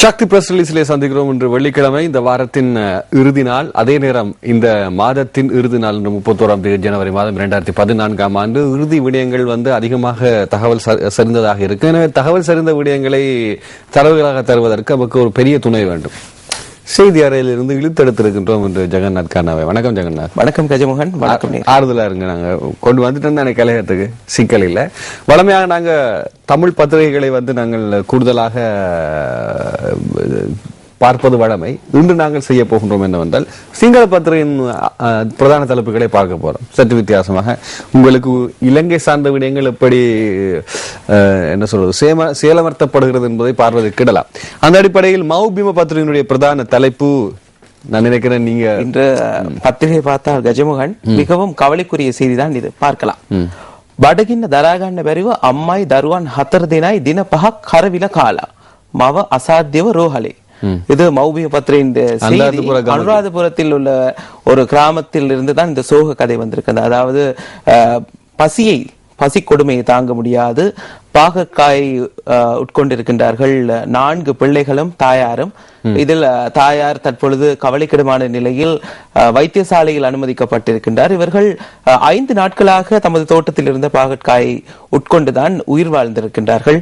சக்தி press ரிலீஸிலே சந்திக்கிறோம். இன்று வெள்ளிக்கிழமை, இந்த வாரத்தின் இறுதி நாள். அதே நேரம் இந்த மாதத்தின் இறுதி நாள் 31 ஜனவரி மாதம் 2014 இறுதி விடயங்கள் அதிகமாக தகவல் சரிந்ததாக இருக்கு. எனவே தகவல் சரிந்த விடயங்களை தரவுகளாக தருவதற்கு நமக்கு ஒரு பெரிய துணை வேண்டும். செய்தி அறையில் இருந்து இழுத்தெடுத்திருக்கின்றோம் என்று ஜெகநாத் கானாவை. வணக்கம் ஜெகநாத். வணக்கம் கஜமோகன். வணக்கம். ஆறுதலா இருங்க. நாங்க கொண்டு வந்துட்டு கலையத்துக்கு சிக்கல் இல்லை. வளமையாக நாங்க தமிழ் பத்திரிகைகளை நாங்கள் கூடுதலாக பார்ப்பது வழமை. இன்று நாங்கள் செய்ய போகின்றோம் என்னவென்றால், சிங்கள பத்திரிகையின் பிரதான தலைப்புகளை பார்க்க போறோம். சற்று வித்தியாசமாக உங்களுக்கு இலங்கை சார்ந்த விடயங்கள் எப்படி என்ன சொல்றது சேலமர்த்தப்படுகிறது என்பதை பார்வதற்கு இடலாம். அந்த அடிப்படையில் மௌபிம பத்திரிகையினுடைய பிரதான தலைப்பு, நான் நினைக்கிறேன் நீங்க இன்று பத்திரிகை பார்த்தால் கஜமோகன், மிகவும் கவலைக்குரிய செய்தி தான் இது. பார்க்கலாம். බඩගින්න දරාගන්න බැරිව අම්මයි දරුවන් 4 දෙනයි දින 5ක් කරවිල කාලා මව අසාධ්‍යව රෝහලේ. இது மௌபிம பத்திரிகையின் செய்தி. அனுராதபுரத்தில் உள்ள ஒரு கிராமத்தில் இருந்து தான் இந்த சோக கதை வந்திருக்கிறது. அதாவது பசி கொடுமையை தாங்க முடியாது பாகக்காய் உட்கொண்டிருக்கின்றார்கள் 4 பிள்ளைகளும் தாயாரும். இதில் தாயார் தற்பொழுது கவலைக்கிடமான நிலையில் வைத்தியசாலையில் அனுமதிக்கப்பட்டிருக்கின்றார். இவர்கள் 5 நாட்களாக தமது தோட்டத்தில் இருந்த பாகற்காயை உட்கொண்டுதான் உயிர் வாழ்ந்திருக்கின்றார்கள்.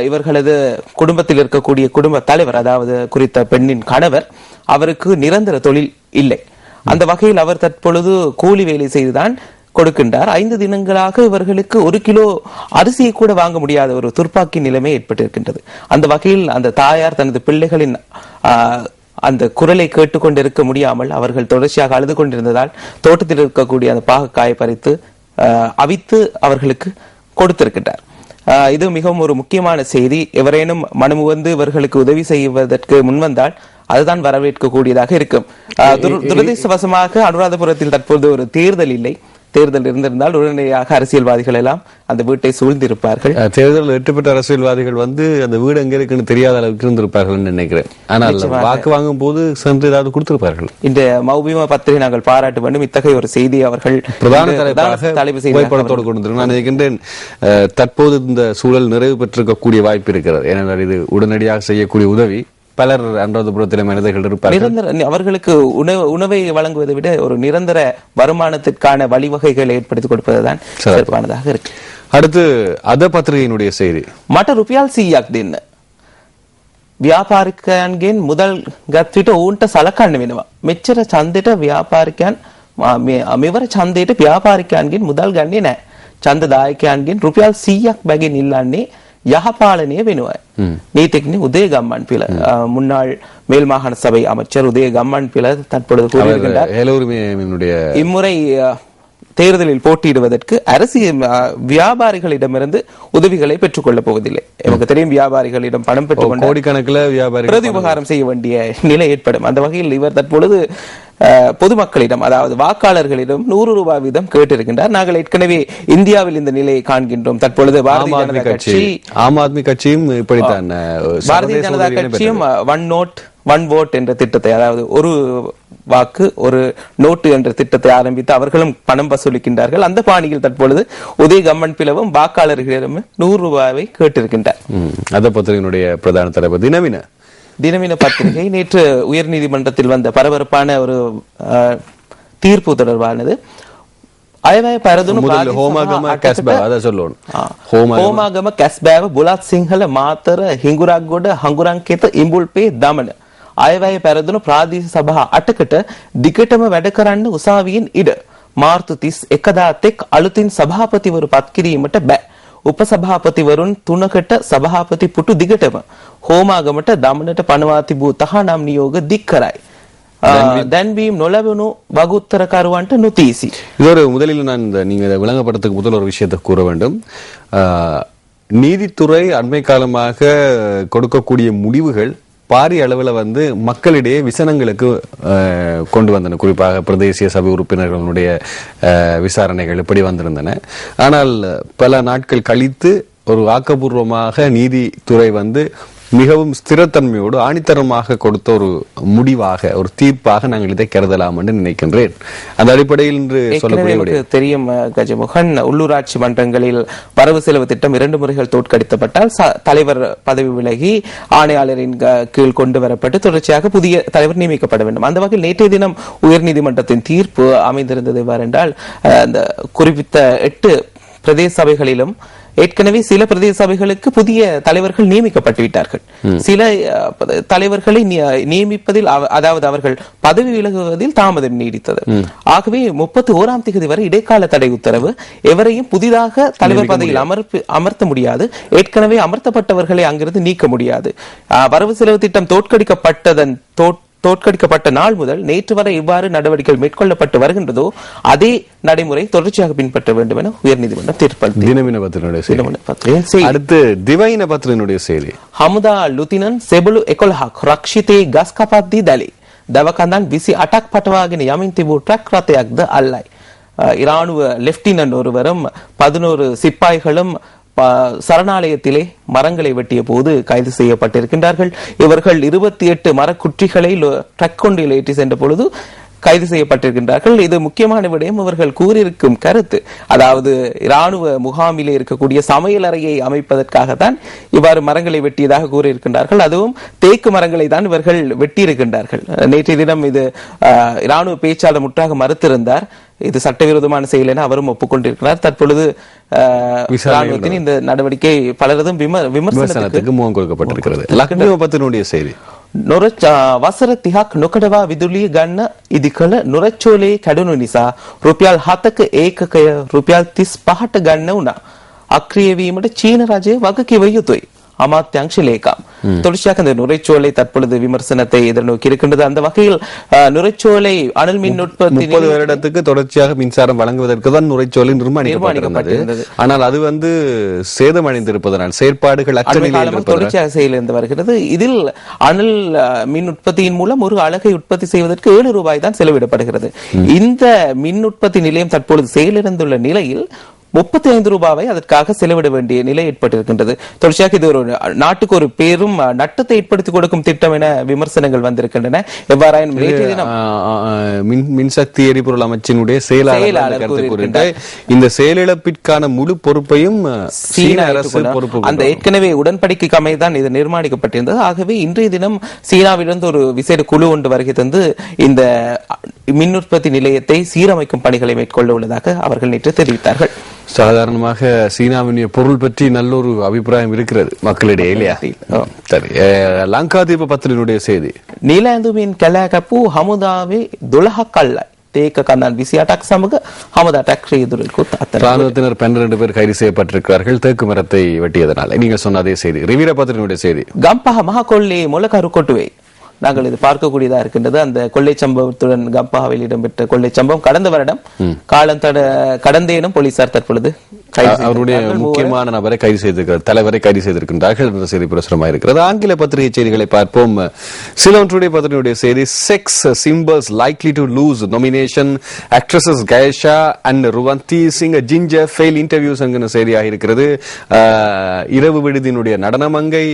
இவர்களது குடும்பத்தில் இருக்கக்கூடிய குடும்ப தலைவர், அதாவது குறித்த பெண்ணின் கணவர், அவருக்கு நிரந்தர தொழில் இல்லை. அந்த வகையில் அவர் தற்பொழுது கூலி வேலை செய்துதான் கொடுக்கின்றார். 5 தினங்களாக இவர்களுக்கு 1 கிலோ அரிசியை கூட வாங்க முடியாத ஒரு துர்ப்பாக்கி நிலைமை ஏற்பட்டிருக்கின்றது. அந்த வகையில் அந்த தாயார் தனது பிள்ளைகளின் அந்த குரலை கேட்டுக்கொண்டிருக்க முடியாமல் அவர்கள் தொடர்ச்சியாக அழுது கொண்டிருந்ததால் தோட்டத்தில் இருக்கக்கூடிய அந்த பாகக்காயை பறித்து அவித்து அவர்களுக்கு கொடுத்திருக்கின்றார். இது மிகவும் ஒரு முக்கியமான செய்தி. எவரேனும் மனமுவந்து இவர்களுக்கு உதவி செய்வதற்கு முன்வந்தால் அதுதான் வரவேற்கக்கூடியதாக இருக்கும். துரதிர்ஷ்டவசமாக அனுராதபுரத்தில் தற்போது ஒரு தேர்தல் இல்லை. தேர்தல் இருந்திருந்தால் உடனடியாக அரசியல்வாதிகள் எல்லாம் அந்த வீட்டை சூழ்ந்திருப்பார்கள். தேர்தலில் வெற்றி பெற்ற அரசியல்வாதிகள் அந்த வீடு எங்க இருக்குன்னு தெரியாத அளவுக்கு இருந்திருப்பார்கள் நினைக்கிறேன். ஆனால் வாக்கு வாங்கும் போது சென்று ஏதாவது கொடுத்திருப்பார்கள். இந்த மௌபிம பத்திரிகை நாங்கள் பாராட்ட வேண்டும். இத்தகைய ஒரு செய்தி அவர்கள் பிரதான தலைப்பு புகைப்படத்தோடு கொண்டு நான் நினைக்கின்றேன். தற்போது இந்த சூழல் நிறைவு பெற்றிருக்கக்கூடிய வாய்ப்பு இருக்கிறது. ஏனென்றால் இது உடனடியாக செய்யக்கூடிய உதவி. பலர் அனுராதபுரத்திலே மனிதர்கள் இருப்பார்கள். அவர்களுக்கு உணவை வழங்குவதை விட ஒரு நிரந்தர வருமானத்திற்கான வழிவகைகளை ஏற்படுத்தி கொடுப்பதுதான் சிறப்பானதாக இருக்கு. அடுத்து அத பத்திரிகையினுடைய செய்தி. මට රුපියල් 100ක් දෙන්න. ව්‍යාපාරිකයන්ගෙන් මුදල් ගත් විට ඔවුන්ට සලකන්න වෙනවා. මෙච්චර ඡන්දෙට ව්‍යාපාරිකයන් මෙවර ඡන්දයට ව්‍යාපාරිකයන්ගෙන් මුදල් ගන්නේ නැහැ. ඡන්දදායකයන්ගෙන් රුපියල් 100ක් බැගින් ඉල්ලන්නේ යහපාලනය වෙනවා. நீதிக்னி உதய கம்மன் பில முன்னாள் மேல் மாகாண சபை அமைச்சர் உதய கம்மன் பில தற்பொழுது கூறியிருக்கின்றார், இம்முறை தேர்தலில் போட்டியிடுவதற்கு அரசியல் வியாபாரிகளிடமிருந்து உதவிகளை பெற்றுக் கொள்ளப் போவதில்லை. நமக்கு தெரியும், வியாபாரிகளிடம் பணம் பெற்றுக் கோடிக்கணக்கில் பிரதி உபகாரம் செய்ய வேண்டிய நிலை ஏற்படும். அந்த வகையில் இவர் தற்பொழுது பொதுமக்களிடம், அதாவது வாக்காளர்களிடம் 100 ரூபாய் வீதம் கேட்டிருக்கின்றார். நாங்கள் ஏற்கனவே இந்தியாவில் இந்த நிலையை காண்கின்றோம். தற்பொழுது பாரதிய ஜனதா கட்சி, ஆம் ஆத்மி கட்சியும் இப்படித்தான், பாரதிய ஜனதா கட்சியும் 1 நோட் 1 வோட் என்ற திட்டத்தை, அதாவது ஒரு வாக்கு ஒரு நோட்டு என்ற திட்டத்தை ஆரம்பித்து அவர்களும் பணம் வசூலிக்கின்றார்கள். அந்த பாணியில் தற்பொழுது உதய கம்மன் பிளவும் வாக்காளர்களிடம் 100 ரூபாயை கேட்டிருக்கின்றார். அத பத்திரிகையினுடைய பிரதான தலைப்பு தினமின பத்திரிகை நேற்று உயர் நீதிமன்றத்தில் வந்த பரபரப்பான ஒரு தீர்ப்பு தொடர்பானது. අයවැය පැරදුණු හෝමාගම කැස්බෑව අද சொல்லணும். හෝමාගම කැස්බෑව බුලත් සිංහල මාතර හිඟුරක්ගොඩ හඟුරන්කෙත ඉඹුල්පේ දමන අයවැය පැරදුණු ප්‍රාදේශීය සභා 8කට දිගටම වැඩ කරන්න උසාවියෙන් ඉඩ. මාර්තු 31 තෙක් අලුතින් සභාපතිවරු පත් කිරීමට බෑ. උපසභාපතිවරුන් 3කට සභාපති පුටු දිගටම හෝමාගමට දමනට පනවා තිබූ තහනම් නියෝග දික් කරයි. දැන්වීම් නොලැබුණු වගුත්තරකරුවන්ට නොතීසි. இதோட முதலில் நான் நீங்க விளங்கப்படுறதுக்கு முதல் ஒரு விஷயத்தை கூற வேண்டும். நீதித்துறை அண்மை காலமாக கொடுக்கக்கூடிய முடிவுகள் பாரிய அளவில் மக்களிடையே விசனங்களுக்கு கொண்டு வந்தன. குறிப்பாக பிரதேசிய சபை உறுப்பினர்களுடைய விசாரணைகள் இப்படி வந்திருந்தன. ஆனால் பல நாட்கள் கழித்து ஒரு ஆக்கப்பூர்வமாக நீதித்துறை மிகவும் ஸ்திரத்தன்மையோடு ஆணித்தரமாக கொடுத்த ஒரு முடிவாக, ஒரு தீர்ப்பாக நாங்கள் இதை கருதலாம் என்று நினைக்கின்றேன். அந்த அடிப்படையில் இன்று சொல்லக்கூடிய தெரியும் கஜமுகன், உள்ளூராட்சி மன்றங்களில் வரவு செலவு திட்டம் 2 முறைகள் தோற்கடிக்கப்பட்டால் தலைவர் பதவி விலகி ஆணையாளரின் கீழ் கொண்டு வரப்பட்டு தொடர்ச்சியாக புதிய தலைவர் நியமிக்கப்பட வேண்டும். அந்த வகையில் நேற்றைய தினம் உயர்நீதிமன்றத்தின் தீர்ப்பு அமைந்திருந்தது எவ்வாறென்றால், அந்த குறிப்பிட்ட 8 பிரதேச சபைகளிலும் ஏற்கனவே சில பிரதேச சபைகளுக்கு புதிய தலைவர்கள் நியமிக்கப்பட்டு விட்டார்கள். சில தலைவர்களை நியமிப்பதில், அதாவது அவர்கள் பதவி விலகுவதில் தாமதம் நீடித்தது. ஆகவே 31ஆம் தேதி வரை இடைக்கால தடை உத்தரவு. எவரையும் புதிதாக தலைவர் பதவியில் அமர்த்த முடியாது. ஏற்கனவே அமர்த்தப்பட்டவர்களை அங்கிருந்து நீக்க முடியாது. வரவு செலவு திட்டம் தோற்கடிக்கப்பட்ட நாள் முதல் நேற்று வரை இவ்வாறு நடவடிக்கைகள் மேற்கொள்ளப்பட்டு வருகின்றதோ அதே நடைமுறை தொடர்ச்சியாக பின்பற்ற வேண்டும் என உயர்நீதிமன்றம் தீர்ப்பளித்தது. அடுத்து திவைன பத்திரினுடைய செய்தி. හමුදා ලුතිනන් සෙබළු 11ක් රක්ෂිතේ ගස් කපද්දී දැලි. දවකඳන් 28ක් පටවාගෙන යමින් තිබූ ට්‍රක් රථයක්ද අල්ලයි. இராணுவ லெப்டினன்ட் ஒருவரும் 11 சிப்பாய்களும் சரணாலயத்திலே மரங்களை வெட்டிய போது கைது செய்யப்பட்டிருக்கின்றார்கள். இவர்கள் 28 மரக்குற்றிகளை ட்ரக் கொண்டில் ஏற்றி சென்ற பொழுது கைது செய்யப்பட்டிருக்கின்றார்கள். இது முக்கியமான விடயம். அவர்கள் கூறியிருக்கும் கருத்து, அதாவது இராணுவ முகாமிலே இருக்கக்கூடிய சமையல் அறையை அமைப்பதற்காகத்தான் இவ்வாறு மரங்களை வெட்டியதாக கூறியிருக்கின்றார்கள். அதுவும் தேக்கு மரங்களை தான் இவர்கள் வெட்டியிருக்கின்றார்கள். நேற்றைய தினம் இது இராணுவ பேச்சாளர் முற்றாக மறுத்திருந்தார். இது சட்டவிரோதமான செயல் என அவரும் ஒப்புக்கொண்டிருக்கிறார். தற்பொழுது இராணுவத்தின் இந்த நடவடிக்கை பலரதும் விமர்சனத்துக்கு முகம் கொடுக்கப்பட்டிருக்கிறது. லக்னோ பத்தினுடைய செய்தி. වසර 30ක් නොකඩවා විදුලිය ගන්න ඉදිකළ නොරච්චෝලේ කැඩුණු නිසා රුපියල් 7ක ඒකකය රුපියල් 35ට ගන්න වුණා. අක්‍රිය වීමට චීන රජය වගකිව යුතුයි. அமாத்தியாங்ஷ லேகாம். தொடர்ச்சியாக இந்த நுரைச்சோலை தற்பொழுது விமர்சனத்தை எதிர்நோக்கி இருக்கின்றது. அந்த வகையில் நுரைச்சோலை அனல் மின் உற்பத்தி 30 வருடத்துக்கு தொடர்ச்சியாக மின்சாரம் வழங்குவதற்கு தான் நுரைச்சோலை நிர்மாணிக்கப்பட்டிருந்தது. ஆனால் அது சேதமடைந்திருப்பதனால் செயற்பாடுகள் தொடர்ச்சியாக செயலிழந்து வருகிறது. இதில் அனல் மின் உற்பத்தியின் மூலம் ஒரு அலகை உற்பத்தி செய்வதற்கு 7 ரூபாய் தான் செலவிடப்படுகிறது. இந்த மின் உற்பத்தி நிலையம் தற்பொழுது செயலிழந்துள்ள நிலையில் 35 ரூபாவை அதற்காக செலவிட வேண்டிய நிலை ஏற்பட்டிருக்கின்றது. தொடர்ச்சியாக இது ஒரு நாட்டுக்கு ஒரு பெரும் நட்டத்தை ஏற்படுத்தி கொடுக்கும் திட்டம் என விமர்சனங்கள் வந்திருக்கின்றன. எவ்வாறாயினும் மின்சக்தி எரிபொருள் அமைச்சினுடைய செயலாளர் இந்த செயலிழப்பிற்கான முழு பொறுப்பையும் சீன அரசு பொறுப்பு. அந்த ஏற்கனவே உடன்படிக்கைக்கு அமைதான் இது நிர்மாணிக்கப்பட்டிருந்தது. ஆகவே இன்றைய தினம் சீனாவிலிருந்து ஒரு விசேட குழு ஒன்று வருகை தந்து இந்த மின் உற்பத்தி நிலையத்தை சீரமைக்கும் பணிகளை மேற்கொள்ள உள்ளதாக அவர்கள் நேற்று தெரிவித்தார்கள். சாதாரணமாக சீனாவின் பொருள் பற்றி நல்லொரு அபிப்பிராயம் இருக்கிறது மக்களிடையே, இல்லையா? சரி, லங்காதீப பத்திரினுடைய செய்தி. நீலாந்துவின் கெலாகப்பு ஹமுதாவே 12ක් අල්ලයි. ඒක කන්දන් 28ක් සමග හමුදාට ක්‍රියදුරල්කුත් අතර ராணுவத்தினர் 12 பேர் கைது செய்யப்பட்டிருக்கிறார்கள் தேக்கு மரத்தை வெட்டியதனால. நீங்க சொன்ன அதே செய்தி. ரிவீர பத்திரினுடைய செய்தி. ගම්පහ මහ කොල්ලේ මොලකරු කොටුවේ. நாங்கள் இது பார்க்கக்கூடியதா இருக்கின்றது. அந்த கொள்ளை சம்பவத்துடன் கம்பாவில் இடம்பெற்ற கொள்ளை சம்பவம் கடந்த வருடம் கடந்தேனும் போலீசார் தற்பொழுது அவருடைய முக்கியமான நபரை கைது செய்திருக்கிறார், தலைவரை கைது செய்திருக்கின்றார்கள் என்ற செய்தி பிரசுரமாக இருக்கிறது. ஆங்கில பத்திரிகை செய்திகளை பார்ப்போம். சிலோன்றுடைய பத்திரிகையுடைய செய்தி. Sex symbols likely to lose nomination, actresses Gayesha and Ruwanthi Singh ginger fail interviews என்கிற செய்தியாக இருக்கிறது. இரவு விடுதியினுடைய நடனமங்கை,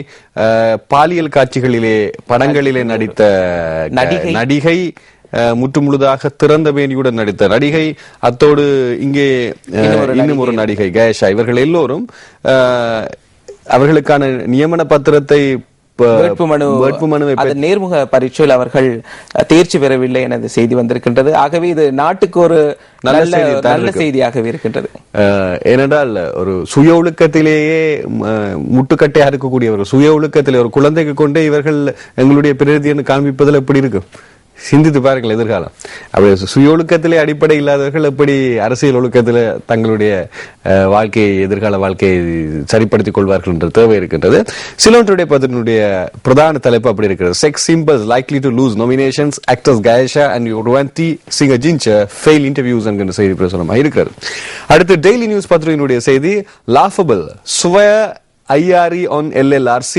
பாலியல் காட்சிகளிலே படங்களிலே நடித்த நடிகை, முற்றுமுழுதாக திறந்த வேணியுடன் நடித்த நடிகை, அத்தோடு இங்கே இன்னும் ஒரு நடிகை கயேஷா, இவர்கள் எல்லோரும் அவர்களுக்கான நியமன பத்திரத்தை நேர்முக பரீட்சையில் அவர்கள் தேர்ச்சி பெறவில்லை என செய்தி வந்திருக்கின்றது. ஆகவே இது நாட்டுக்கு ஒரு நல்ல செய்தியாகவே இருக்கின்றது. ஏனென்றால் ஒரு சுய ஒழுக்கத்திலேயே முட்டுக்கட்டையா இருக்கக்கூடிய ஒரு சுய ஒழுக்கத்திலே ஒரு குழந்தைக்கு கொண்டே இவர்கள் எங்களுடைய பிரதிநிதியை காண்பிப்பதில் எப்படி இருக்கும்? சிந்தித்து பாருங்கள் எதிர்காலம். அப்படி சுய ஒழுக்கத்திலே அடிப்படை இல்லாதவர்கள் எப்படி அரசியல் ஒழுக்கத்தில் தங்களுடைய வாழ்க்கையை, எதிர்கால வாழ்க்கையை சரிப்படுத்திக் கொள்வார்கள் என்ற தேவை இருக்கின்றது. சிலோன்றுடைய பத்திரிகையுடைய பிரதான தலைப்பு அப்படி இருக்கிறது. Sex symbols likely to lose nominations, actors Gayesha and Ruwanthi Singh ginger fail interviews என்கிற செய்தி பிரசுரமாக இருக்கிறது. அடுத்து டெய்லி நியூஸ் பத்திரிகையினுடைய செய்தி. லாஃபபிள், சுவ IRE on LLRC.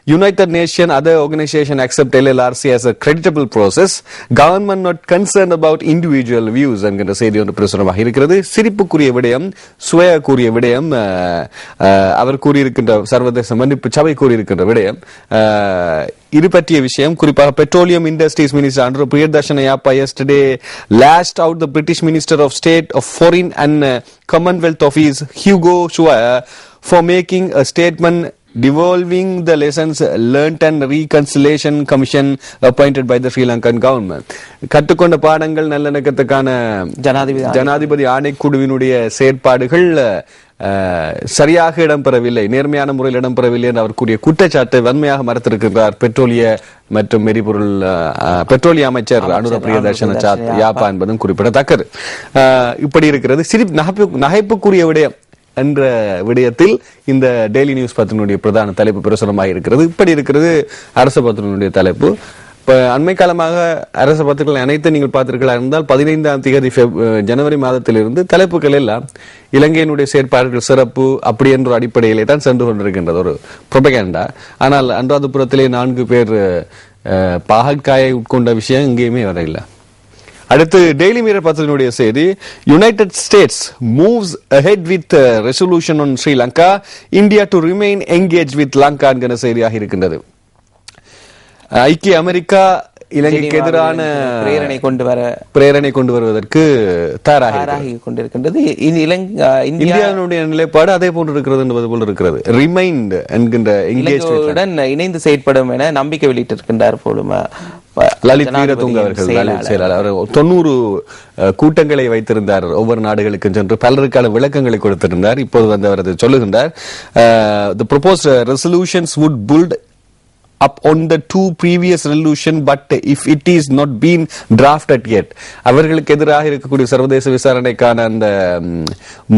United Nations, other organization accept LLRC as a creditable process. Government not concerned about individual views என்கின்ற செய்தி ஒன்று பிரசுரமாக இருக்கிறது. சிரிப்புக்குரிய விடயம், சுவைக்குரிய விடயம், அவர் கூறியிருக்கின்ற சர்வதேச மன்னிப்பு சபை கூறியிருக்கின்ற விடயம், இது பற்றிய விஷயம். குறிப்பாக பெட்ரோலியம் இண்டஸ்ட்ரீஸ் மினிஸ்டர் அன்று Priyadarshana Yapa yesterday lashed out the British Minister of State of Foreign and Commonwealth Office Hugo Schuer for making a statement devolving the lessons learnt and reconciliation commission appointed by the Sri Lankan government. கற்றுக்கொண்ட பாடங்கள் நல்லிணக்கத்துக்கான ஜனாதிபதி ஆணைக்குழுவினுடைய செயற்பாடுகள் சரியாக இடம்பெறவில்லை, நேர்மையான முறையில் இடம்பெறவில்லை என்று அவர் கூறிய குற்றச்சாட்டை வன்மையாக மறுத்திருக்கிறார் பெட்ரோலிய அமைச்சர் அனுர பிரியதர்ஷன யாப்பா என்பதும் குறிப்பிடத்தக்கது. இப்படி இருக்கிறது. நகைப்புக்குரிய விடயம் என்ற விடயத்தில் இந்த டெய்லி நியூஸ் பத்தினுடைய பிரதான தலைப்பு பிரசுரமாக இருக்கிறது. இப்படி இருக்கிறது அரசு பத்தினுடைய தலைப்பு. இப்ப அண்மை காலமாக அரசு பத்திரிகைகள் அனைத்து நீங்கள் பார்த்திருக்கலாம் இருந்தால் 15ஆம் தேதி ஜனவரி மாதத்திலிருந்து தலைப்புகள் எல்லாம் இலங்கையினுடைய செயற்பாடுகள் சிறப்பு அப்படி என்ற அடிப்படையிலே தான் சென்று கொண்டிருக்கின்றது, ஒரு புரோபகண்டா. ஆனால் அனுராதபுரத்திலே 4 பேர் பாகற்காயை உட்கொண்ட விஷயம் எங்கேயுமே வரையில்லை. அடுத்து டெய்லி மிரர் பத்திரிகையினுடைய செய்தி, United states moves ahead with resolution on Sri Lanka, India to remain engaged with Lanka என்கிற செய்தியாக இருக்கின்றது. ஐக்கிய அமெரிக்கா இலங்கைக்கு எதிரான பிரேரணை கொண்டு வருவதற்கு தயாராகி கொண்டிருக்கின்றது. இந்தியாவுடைய நிலைப்பாடு அதே போன்று இருக்கிறது என்பது போல் இருக்கிறது. ரிமைண்ட் என்கின்ற எங்கேஜ்மென்ட்டுடன் இணைந்து செயற்படும் என நம்பிக்கை வெளியிட்டிருக்கின்றார் போலும் லலித் வீரதுங்க அவர்கள். செயலாளர் 90 கூட்டங்களை வைத்திருந்தார், ஒவ்வொரு நாடுகளுக்கும் சென்று பலருக்கான விளக்கங்களை கொடுத்திருந்தார். இப்போது வந்து அவர் சொல்லுகின்றார், the proposed resolutions would build up on the 2 previous resolution, but if it is not been drafted yet, அவர்களுக்கு எதிராக இருக்கக்கூடிய சர்வதேச விசாரணைக்கான அந்த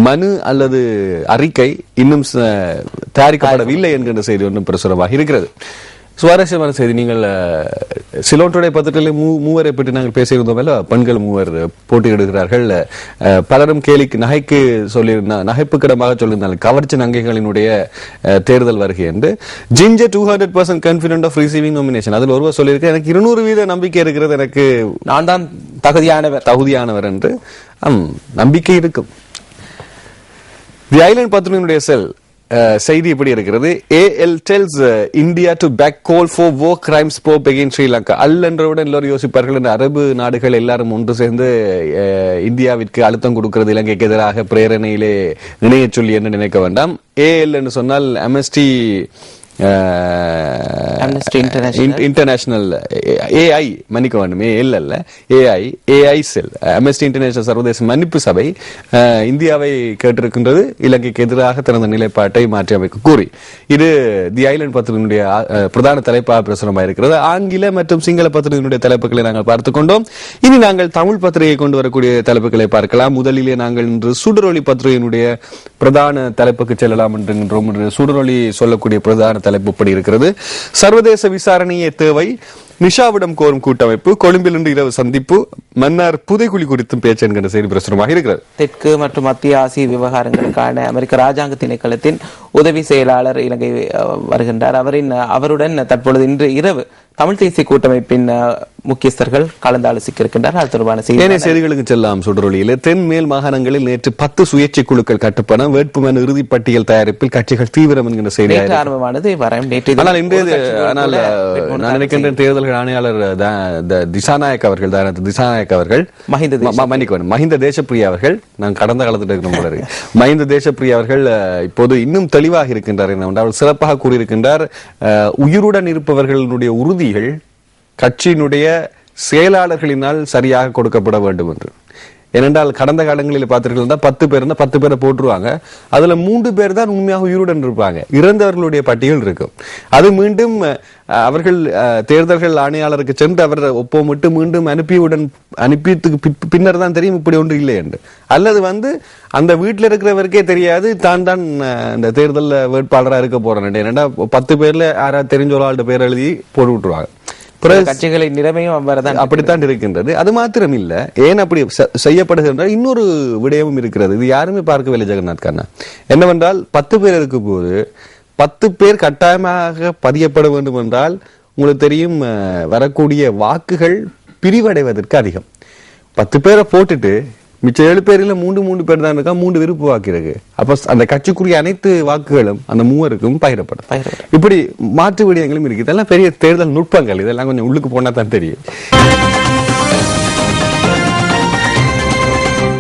மனு அல்லது அறிக்கை இன்னும் தயாரிக்கப்படவில்லை என்கின்ற செய்தி ஒன்றும் பிரசுரமாக இருக்கிறது. சுவாரஸ்யமான செய்தி, நீங்கள் சிலோனுடைய பத்திரிகையில் மூவரை பற்றி நாங்கள் பேசியிருந்தோம். பெண்கள் 3 போட்டியிடுகிறார்கள். பலரும் கேலிக்கு நகைக்கு சொல்லியிருந்தார், நகைப்புக்கிடமாக சொல்லியிருந்தார்கள் கவர்ச்சி நங்கைகளினுடைய தேர்தல் வருகை என்று. ஜிஞ்சர் 200% கான்பிடென்ட் ஆஃப் ரிசீவிங் நாமினேஷன். அதில் ஒருவர் சொல்லியிருக்க, எனக்கு 200% நம்பிக்கை இருக்கிறது, எனக்கு நான் தான் தகுதியானவர் என்று. நம்பிக்கை இருக்கும். தி ஐலண்ட் பத்திரிகையினுடைய செல் செய்தி இப்படி இருக்கிறது, AL tells India to back call for war crimes probe against Sri Lanka. என்றவுடன் எல்லாரும் யோசிப்பார்கள், இந்த அரபு நாடுகள் எல்லாரும் ஒன்று சேர்ந்து இந்தியாவிற்கு அழுத்தம் கொடுக்கிறது, இலங்கைக்கு எதிராக பிரேரணையிலே இணைய சொல்லி என்று நினைக்க வேண்டாம். AL என்று சொன்னால் Amnesty இன்டர்நேஷனல், AI மன்னிக்க வேண்டும், AL அல்ல, AI செல், அம்னஸ்டி இன்டர்நேஷனல் சர்வதேச மன்னிப்பு சபை இந்தியாவை கேட்டிருக்கின்றது இலங்கைக்கு எதிராக தனது நிலைப்பாட்டை மாற்றி அமைக்க கூறி. இது தி ஐலண்ட் பத்திரிகையினுடைய பிரதான தலைப்பாக பிரசுரமாக இருக்கிறது. ஆங்கில மற்றும் சிங்கள பத்திரிகையினுடைய தலைப்புகளை நாங்கள் பார்த்துக் கொண்டோம். இனி நாங்கள் தமிழ் பத்திரிகை கொண்டு வரக்கூடிய தலைப்புகளை பார்க்கலாம். முதலிலே நாங்கள் இன்று சுடரொளி பத்திரிகையினுடைய பிரதான தலைப்புக்கு செல்லலாம் என்கின்றோம். சுடரொளி சொல்லக்கூடிய பிரதான தலைப்பு இப்படி இருக்கிறது, சர்வதேச விசாரணையே தேவை, நிஷாவிடம் கோரும் கூட்டமைப்பு, கொழும்பில் இன்று இரவு சந்திப்பு, மன்னார் புதைக்குழி குறித்தும் பேச்சு என்கிற செய்தி பிரசுரமாக இருக்கிறது. தெற்கு மற்றும் மத்திய ஆசிய விவகாரங்களுக்கான அமெரிக்க ராஜாங்க திணைக்களத்தின் உதவி செயலாளர் இலங்கை வருகின்றார். அவருடன் தற்பொழுது இன்று இரவு தமிழ் தேசிய கூட்டமைப்பின் முக்கியஸ்தர்கள் கலந்து ஆலோசிக்க இருக்கின்றார். அது தொடர்பான செய்திகளுக்கு செல்லாம். சுடரொலியில் தென் மேல் மாகாணங்களில் நேற்று 10 சுயேட்சை குழுக்கள் கட்டுப்பணம், வேட்புமனு இறுதி பட்டியல் தயாரிப்பில் கட்சிகள் தீவிரம் என்கிற செய்தி ஆரம்பமானது. ஆனால் நான் நினைக்கின்ற தேர்தல்கள் ஆணையாளர் திசாநாயக் அவர்கள் மஹிந்த தேசப்பிரியா அவர்கள், நான் கடந்த காலத்தில் இருக்கிற மஹிந்த தேசப்பிரியா அவர்கள் இப்போது இன்னும் தெளிவாக இருக்கின்றார். என்னவென்றால் சிறப்பாக கூறியிருக்கின்றார், உயிருடன் இருப்பவர்களுடைய உறுதிகள் கட்சியினுடைய செயலாளர்களினால் சரியாக கொடுக்கப்பட வேண்டும் என்று. ஏனென்றால் கடந்த காலங்களில் பார்த்தீர்கள் 10 பேர் 10 பேரை போட்டுருவாங்க, அதுல 3 பேர் தான் உண்மையாக உயிருடன் இருப்பாங்க, இறந்தவர்களுடைய பட்டியல் இருக்கும். அது மீண்டும் அவர்கள் தேர்தல்கள் ஆணையாளருக்கு சென்று அவர் ஒப்பமிட்டு மீண்டும் அனுப்பியதுக்கு பின்னர் தான் தெரியும் இப்படி ஒன்று இல்லை என்று. அல்லது அந்த வீட்டில் இருக்கிறவருக்கே தெரியாது தான் இந்த தேர்தல் வேட்பாளராக இருக்க போறேன். ஏன்னா 10 பேர்ல யாராவது தெரிஞ்ச ஒரு ஆள்கிட்ட பேர் எழுதி போட்டு விட்டுருவாங்க. கட்சிகளின் நிலைமையும் அப்படித்தான் இருக்கின்றது. அது மாத்திரம் இல்ல, ஏன் அப்படி செய்யப்படுகின்ற இன்னொரு விடயமும் இருக்கிறது. இது யாருமே பார்க்கவில்லை ஜெகநாத் கண்ணா. என்னவென்றால் 10 பேர் இருக்கும் போது 10 பேர் கட்டாயமாக பதியப்பட வேண்டும் என்றால் உங்களுக்கு தெரியும் வரக்கூடிய வாக்குகள் பிரிவடைவதற்கு அதிகம். 10 பேரை போட்டுட்டு மிச்சம் 7 பேரில் 3 பேர் தான் இருக்கா, 3 விருப்பு வாக்கு இருக்கு. அப்ப அந்த கட்சிக்குரிய அனைத்து வாக்குகளும் அந்த 3 பகிரப்படும். இப்படி மாற்று விடயங்களும் இருக்கு. இதெல்லாம் பெரிய தேர்தல் நுட்பங்கள். இதெல்லாம் கொஞ்சம் உள்ளுக்கு போனா தான் தெரியும்.